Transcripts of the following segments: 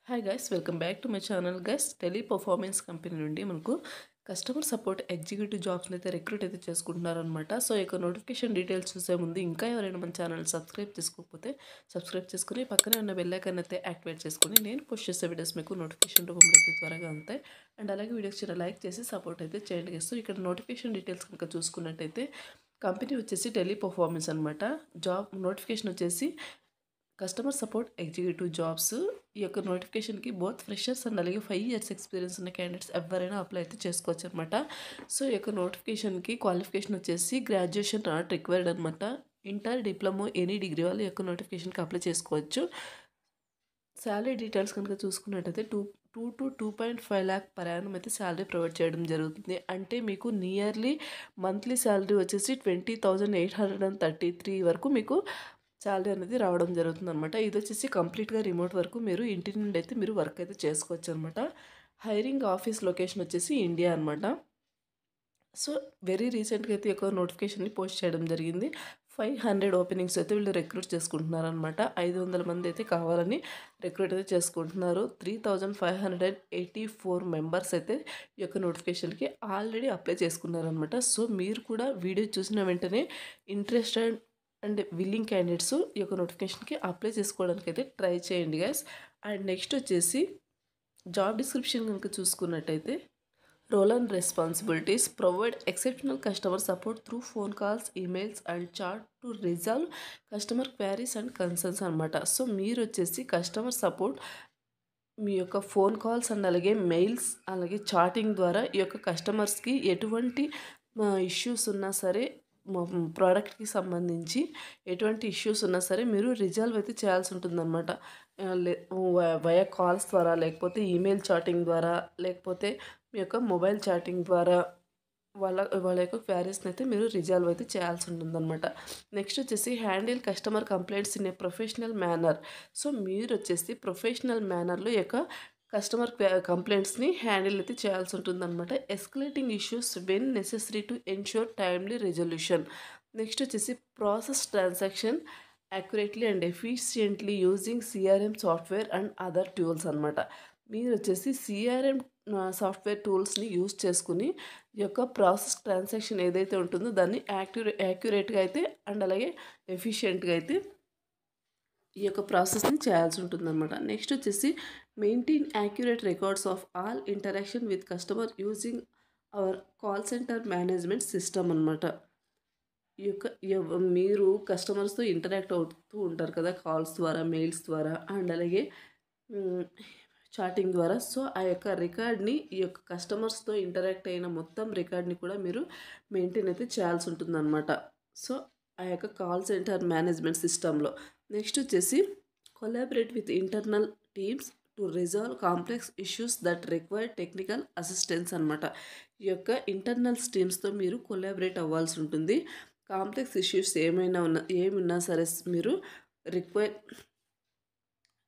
Hi guys, welcome back to my channel. Guys, tele performance company నుండి మనకు customer support executive జాబ్స్ని అయితే recruit అయితే చేసుకుంటున్నారనమాట. So ఇక notification details చూసే ముందు ఇంకా ఎవరైనా మన ఛానల్ సబ్స్క్రైబ్ చేసుకోకపోతే సబ్స్క్రైబ్ చేసుకుని పక్కనే ఉన్న బెల్ ఐకాన్ అయితే యాక్టివేట్ చేసుకుని నేను పోస్ట్ చేసే వీడియోస్ మీకు నోటిఫికేషన్ రూపంలో అయితే త్వరగా ఉంటాయి. అండ్ అలాగే వీడియోస్ చిన్న లైక్ చేసి సపోర్ట్ అయితే చేయండి గైస్. సో ఇక్కడ నోటిఫికేషన్ డీటెయిల్స్ కనుక చూసుకున్నట్టయితే కంపెనీ వచ్చేసి టెలి పర్ఫార్మెన్స్ అనమాట. జాబ్ నోటిఫికేషన్ వచ్చేసి కస్టమర్ సపోర్ట్ ఎగ్జిక్యూటివ్ జాబ్స్. ఈ యొక్క నోటిఫికేషన్కి బోత్ ఫ్రెషర్స్ అండ్ అలాగే 5 years ఎక్స్పీరియన్స్ ఉన్న క్యాండిడేట్స్ ఎవరైనా అప్లై అయితే చేసుకోవచ్చు అనమాట. సో ఈ యొక్క నోటిఫికేషన్కి క్వాలిఫికేషన్ వచ్చేసి గ్రాడ్యుయేషన్ నాట్ రిక్వైర్డ్ అనమాట. ఇంటర్, డిప్లొమా, ఎనీ డిగ్రీ వాళ్ళు ఈ యొక్క నోటిఫికేషన్కి అప్లై చేసుకోవచ్చు. శాలరీ డీటెయిల్స్ కనుక చూసుకున్నట్టయితే 2 to 2.5 lakh per annum అయితే శాలరీ ప్రొవైడ్ చేయడం జరుగుతుంది. అంటే మీకు నియర్లీ మంత్లీ శాలరీ వచ్చేసి 20,833 వరకు మీకు శాలరీ అనేది రావడం జరుగుతుంది అనమాట. ఇది వచ్చేసి కంప్లీట్గా రిమోట్ వరకు మీరు ఇంటి నుండి అయితే మీరు వర్క్ అయితే చేసుకోవచ్చు అనమాట. హైరింగ్ ఆఫీస్ లొకేషన్ వచ్చేసి ఇండియా అనమాట. సో వెరీ రీసెంట్గా అయితే ఒక నోటిఫికేషన్ని పోస్ట్ చేయడం జరిగింది. 500 ఓపెనింగ్స్ అయితే వీళ్ళు రిక్రూట్ చేసుకుంటున్నారు అనమాట. 500 మంది అయితే కావాలని రిక్రూట్ అయితే చేసుకుంటున్నారు. 3,584 మెంబర్స్ అయితే ఈ యొక్క నోటిఫికేషన్కి ఆల్రెడీ అప్లై చేసుకున్నారనమాట. సో మీరు కూడా వీడియో చూసిన వెంటనే ఇంట్రెస్టెడ్ అండ్ విల్లింగ్ క్యాండిడేట్స్ ఈ యొక్క నోటిఫికేషన్కి అప్లై చేసుకోవడానికి అయితే ట్రై చేయండి గైస్. అండ్ నెక్స్ట్ వచ్చేసి జాబ్ డిస్క్రిప్షన్ కనుక చూసుకున్నట్టయితే role and responsibilities provide exceptional customer support through phone calls, emails and chat to resolve customer queries and concerns అనమాట. సో మీరు వచ్చేసి కస్టమర్ సపోర్ట్ మీ యొక్క ఫోన్ కాల్స్ అండ్ అలాగే మెయిల్స్ అలాగే చాటింగ్ ద్వారా ఈ యొక్క కస్టమర్స్కి ఎటువంటి ఇష్యూస్ ఉన్నా సరే ప్రోడక్ట్కి సంబంధించి ఎటువంటి ఇష్యూస్ ఉన్నా సరే మీరు రిజాల్వ్ అయితే చేయాల్సి ఉంటుందన్నమాట. వయా కాల్స్ ద్వారా, లేకపోతే ఈమెయిల్ చాటింగ్ ద్వారా, లేకపోతే మీ యొక్క మొబైల్ చాటింగ్ ద్వారా వాళ్ళ యొక్క క్వారీస్ని అయితే మీరు రిజాల్వ్ అయితే చేయాల్సి ఉంటుందన్నమాట. నెక్స్ట్ వచ్చేసి handle customer complaints in a professional manner. So మీరు వచ్చేసి ప్రొఫెషనల్ మేనర్లో యొక్క కస్టమర్ కంప్లైంట్స్ని హ్యాండిల్ అయితే చేయాల్సి ఉంటుందన్నమాట. Escalating issues when necessary to ensure timely resolution. Next వచ్చేసి process transaction accurately and efficiently using CRM software and other tools అనమాట. మీరు వచ్చేసి సిఆర్ఎం సాఫ్ట్వేర్ టూల్స్ని యూజ్ చేసుకుని ఈ యొక్క ప్రాసెస్ ట్రాన్సాక్షన్ ఏదైతే ఉంటుందో దాన్ని యాక్యురేట్గా అయితే అండ్ అలాగే ఎఫిషియెంట్గా అయితే ఈ యొక్క ప్రాసెస్ని చేయాల్సి ఉంటుందన్నమాట. నెక్స్ట్ వచ్చేసి maintain accurate records of all interaction with customer using hour call centre management system అనమాట. ఈ యొక్క మీరు కస్టమర్స్తో ఇంటరాక్ట్ అవుతూ ఉంటారు కదా, కాల్స్ ద్వారా, మెయిల్స్ ద్వారా అండ్ అలాగే చాటింగ్ ద్వారా. సో ఆ యొక్క రికార్డ్ని ఈ యొక్క కస్టమర్స్తో ఇంటరాక్ట్ అయిన మొత్తం రికార్డ్ని కూడా మీరు మెయింటైన్ అయితే చేయాల్సి ఉంటుందన్నమాట. సో ఆ యొక్క కాల్ సెంటర్ మేనేజ్మెంట్ సిస్టంలో. నెక్స్ట్ వచ్చేసి collaborate with internal teams to resolve complex issues that require technical assistance అనమాట. ఈ యొక్క ఇంటర్నల్స్ టీమ్స్తో మీరు కొలాబరేట్ అవ్వాల్సి ఉంటుంది. కాంప్లెక్స్ ఇష్యూస్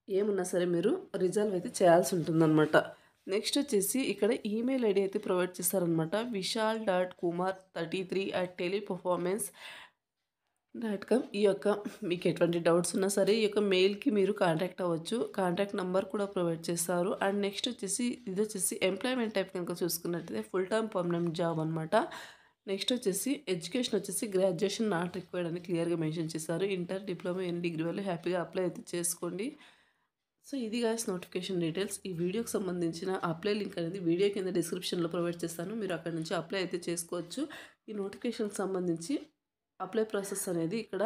ఏమున్నా సరే మీరు రిజాల్వ్ అయితే చేయాల్సి ఉంటుందన్నమాట. నెక్స్ట్ వచ్చేసి ఇక్కడ ఈమెయిల్ ఐడి అయితే ప్రొవైడ్ చేస్తారనమాట. vishal.kumar33@teleperformance.com. ఈ యొక్క మీకు ఎటువంటి డౌట్స్ ఉన్నా సరే ఈ యొక్క మెయిల్కి మీరు కాంటాక్ట్ అవ్వచ్చు. కాంటాక్ట్ నెంబర్ కూడా ప్రొవైడ్ చేస్తారు. అండ్ నెక్స్ట్ వచ్చేసి ఇది వచ్చేసి ఎంప్లాయ్మెంట్ టైప్ కనుక చూసుకున్నట్టయితే ఫుల్ టైమ్ పర్మనెంట్ జాబ్ అనమాట. నెక్స్ట్ వచ్చేసి ఎడ్యుకేషన్ వచ్చేసి గ్రాడ్యుయేషన్ నాట్ రిక్వైర్డ్ అని క్లియర్గా మెన్షన్ చేశారు. ఇంటర్, డిప్లొమా, ఎనీ డిగ్రీ వాళ్ళు హ్యాపీగా అప్లై అయితే చేసుకోండి. సో ఇది గాయస్ నోటిఫికేషన్ డీటెయిల్స్. ఈ వీడియోకి సంబంధించిన అప్లై లింక్ అనేది వీడియో కింద డిస్క్రిప్షన్లో ప్రొవైడ్ చేస్తాను. మీరు అక్కడ నుంచి అప్లై అయితే చేసుకోవచ్చు. ఈ నోటిఫికేషన్కి సంబంధించి అప్లై ప్రాసెస్ అనేది ఇక్కడ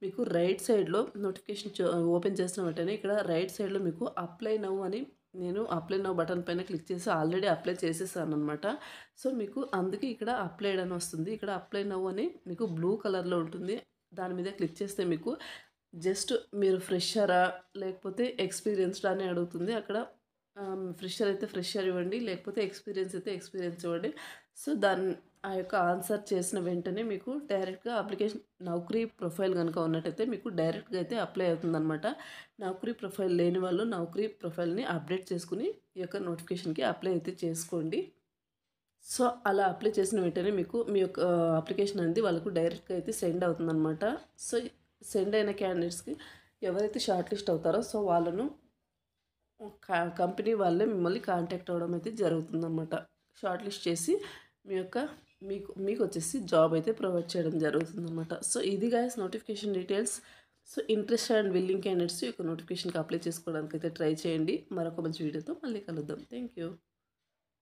మీకు రైట్ సైడ్లో నోటిఫికేషన్ ఓపెన్ చేసిన వెంటనే ఇక్కడ రైట్ సైడ్లో మీకు అప్లై నౌ అని నేను అప్లై నౌ బటన్ పైన క్లిక్ చేసి ఆల్రెడీ అప్లై చేసేసాను అనమాట. సో మీకు అందుకే ఇక్కడ అప్లైడ్ అని వస్తుంది. ఇక్కడ అప్లై నౌ అని మీకు బ్లూ కలర్లో ఉంటుంది. దాని మీద క్లిక్ చేస్తే మీకు జస్ట్ మీరు ఫ్రెషరా లేకపోతే ఎక్స్పీరియన్స్డ్ అని అడుగుతుంది. అక్కడ ఫ్రెషర్ అయితే ఫ్రెషర్ ఇవ్వండి, లేకపోతే ఎక్స్పీరియన్స్ అయితే ఎక్స్పీరియన్స్ ఇవ్వండి. సో ఆ యొక్క ఆన్సర్ చేసిన వెంటనే మీకు డైరెక్ట్గా అప్లికేషన్ నౌకరీ ప్రొఫైల్ కనుక ఉన్నట్టయితే మీకు డైరెక్ట్గా అయితే అప్లై అవుతుందన్నమాట. నౌకరీ ప్రొఫైల్ లేని వాళ్ళు నౌకరీ ప్రొఫైల్ని అప్డేట్ చేసుకుని ఈ యొక్క నోటిఫికేషన్కి అప్లై అయితే చేసుకోండి. సో అలా అప్లై చేసిన వెంటనే మీకు మీ యొక్క అప్లికేషన్ అనేది వాళ్ళకు డైరెక్ట్గా అయితే సెండ్ అవుతుందన్నమాట. సో సెండ్ అయిన క్యాండిడేట్స్కి ఎవరైతే షార్ట్ లిస్ట్ అవుతారో సో వాళ్ళను కంపెనీ వాళ్ళే మిమ్మల్ని కాంటాక్ట్ అవ్వడం అయితే జరుగుతుందన్నమాట. షార్ట్ లిస్ట్ చేసి మీకు వచ్చేసి జాబ్ అయితే ప్రొవైడ్ చేయడం జరుగుతుందన్నమాట. సో ఇది guys notification details. So interested and willing candidates ఈ యొక్క నోటిఫికేషన్కి అప్లై చేసుకోవడానికి అయితే ట్రై చేయండి. మరొక మంచి వీడియోతో మళ్ళీ కలుద్దాం. Thank you.